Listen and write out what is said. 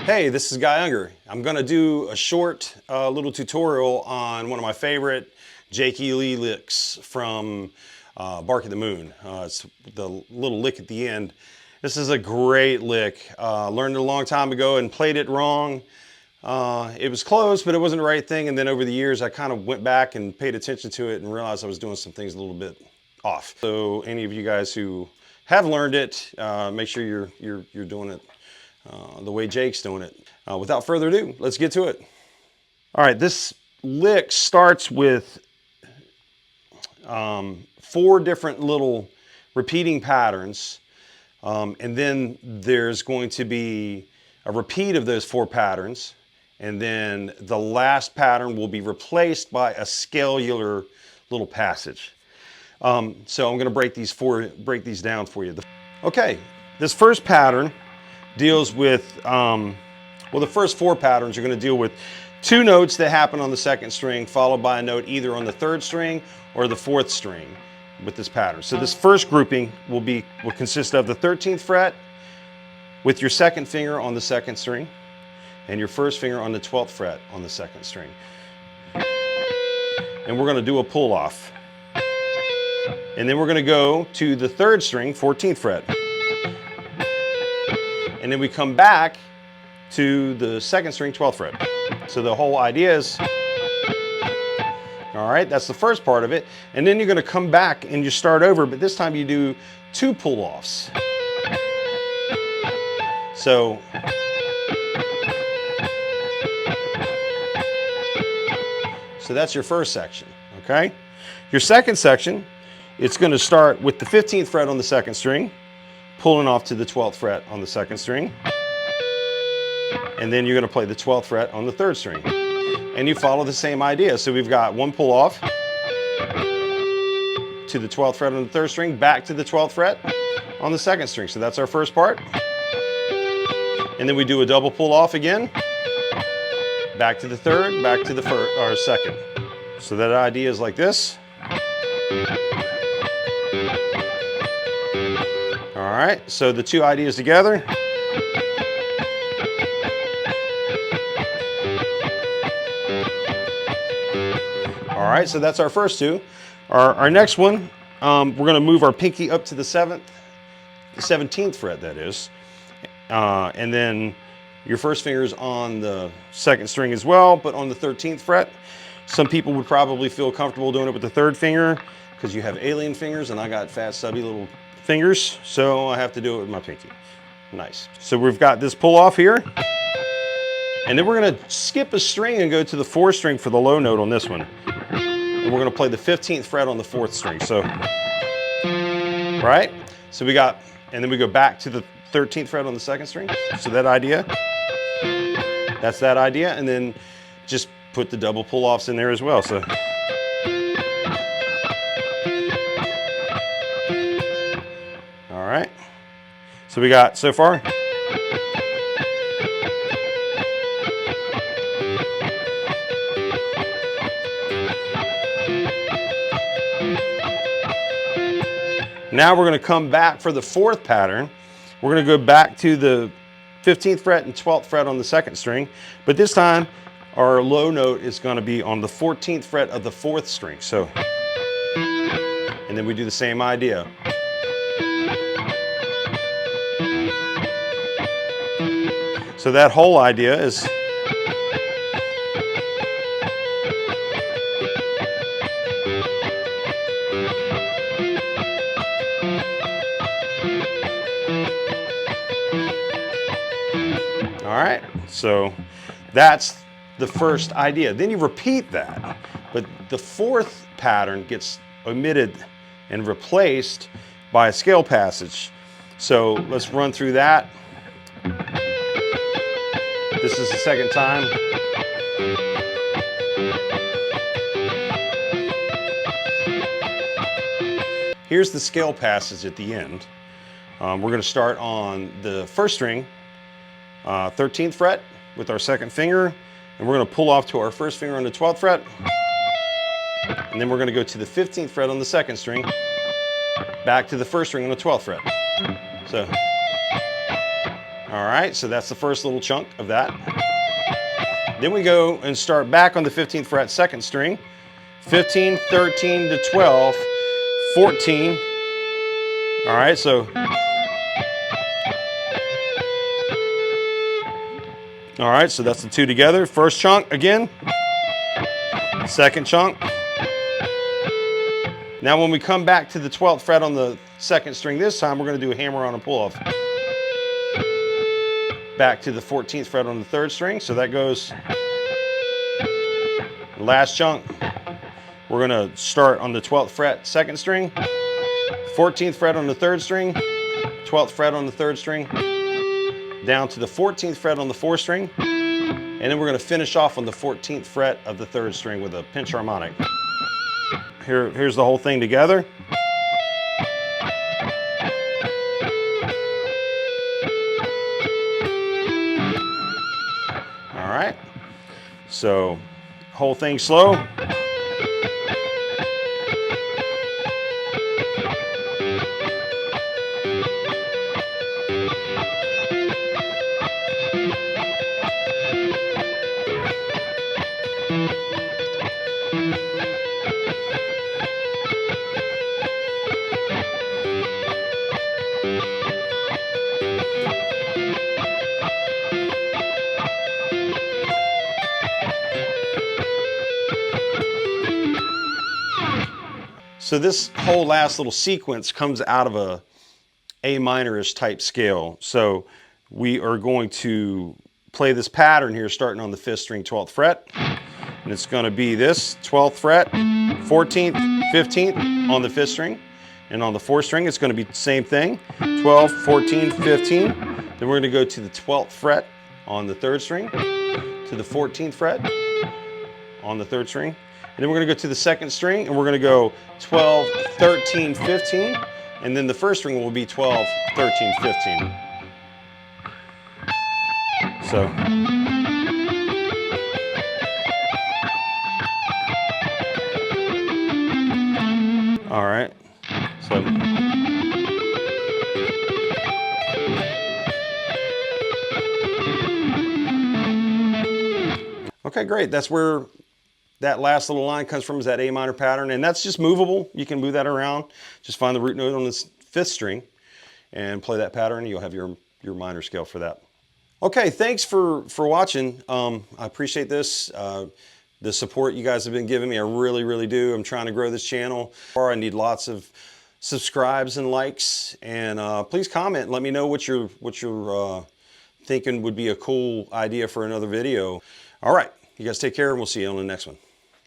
Hey, this is Guy Unger. I'm going to do a short little tutorial on one of my favorite Jakey Lee licks from Bark at the Moon. It's the little lick at the end. This is a great lick. Learned it a long time ago and played it wrong. It was close, but it wasn't the right thing. And then over the years, I kind of went back and paid attention to it and realized I was doing some things a little bit off. So any of you guys who have learned it, make sure you're doing it the way Jake's doing it. Without further ado, let's get to it. All right, this lick starts with 4 different little repeating patterns, and then there's going to be a repeat of those 4 patterns, and then the last pattern will be replaced by a scalar little passage. So I'm going to break these down for you. Okay, this first pattern deals with, well, the first 4 patterns are going to deal with 2 notes that happen on the 2nd string, followed by a note either on the 3rd string or the 4th string with this pattern. So this first grouping will consist of the 13th fret with your 2nd finger on the 2nd string and your 1st finger on the 12th fret on the 2nd string. And we're going to do a pull off. And then we're going to go to the 3rd string, 14th fret. And then we come back to the 2nd string, 12th fret. So the whole idea is, all right, that's the first part of it. And then you're going to come back and you start over, but this time you do 2 pull-offs. So that's your first section, okay? Your second section, it's going to start with the 15th fret on the 2nd string, pulling off to the 12th fret on the 2nd string, and then you're going to play the 12th fret on the 3rd string. And you follow the same idea. So we've got 1 pull off to the 12th fret on the 3rd string, back to the 12th fret on the 2nd string. So that's our first part. And then we do a double pull off again, back to the 3rd, back to the 2nd. So that idea is like this. All right, so the 2 ideas together. All right, so that's our first 2. Our next one, we're going to move our pinky up to the 17th fret, that is. And then your 1st finger is on the 2nd string as well, but on the 13th fret. Some people would probably feel comfortable doing it with the 3rd finger because you have alien fingers and I got fat, stubby little fingers, so I have to do it with my pinky. Nice. So we've got this pull off here, and then we're going to skip a string and go to the 4th string for the low note on this one. And we're going to play the 15th fret on the 4th string. So, right? So and then we go back to the 13th fret on the 2nd string. So that idea, that's that idea, and then just put the double pull offs in there as well. So. All right, so we got so far. Now we're going to come back for the 4th pattern. We're going to go back to the 15th fret and 12th fret on the 2nd string, but this time our low note is going to be on the 14th fret of the 4th string. So, and then we do the same idea. So that whole idea is all right, so that's the first idea. Then you repeat that, but the 4th pattern gets omitted and replaced by a scale passage. So let's run through that. This is the 2nd time. Here's the scale passage at the end. We're going to start on the 1st string, 13th fret with our 2nd finger, and we're going to pull off to our 1st finger on the 12th fret, and then we're going to go to the 15th fret on the 2nd string, back to the 1st string on the 12th fret. So, All right, so that's the first little chunk of that. Then we go and start back on the 15th fret, second string. 15, 13 to 12, 14. All right, so. All right, so that's the two together. First chunk again. Second chunk. Now when we come back to the 12th fret on the second string this time, we're going to do a hammer on a pull-off. Back to the 14th fret on the third string, so that goes. Last chunk, we're going to start on the 12th fret, second string, 14th fret on the third string, 12th fret on the third string, down to the 14th fret on the fourth string, and then we're going to finish off on the 14th fret of the third string with a pinch harmonic. Here's the whole thing together. All right, so whole thing slow. So this whole last little sequence comes out of a A minor-ish type scale. So we are going to play this pattern here starting on the 5th string, 12th fret. And it's going to be this 12th fret, 14th, 15th on the 5th string. And on the 4th string, it's going to be the same thing, 12, 14, 15. Then we're going to go to the 12th fret on the 3rd string, to the 14th fret on the 3rd string. And then we're going to go to the 2nd string, and we're going to go 12, 13, 15. And then the 1st string will be 12, 13, 15. So. All right. So. Okay, great. That's where that last little line comes from, is that A minor pattern, and that's just movable. You can move that around. Just find the root note on this 5th string and play that pattern, and you'll have your minor scale for that. Okay, thanks for watching. I appreciate this. The support you guys have been giving me, I really, really do. I'm trying to grow this channel. I need lots of subscribes and likes, and please comment and let me know what you're thinking would be a cool idea for another video. All right, you guys take care, and we'll see you on the next one.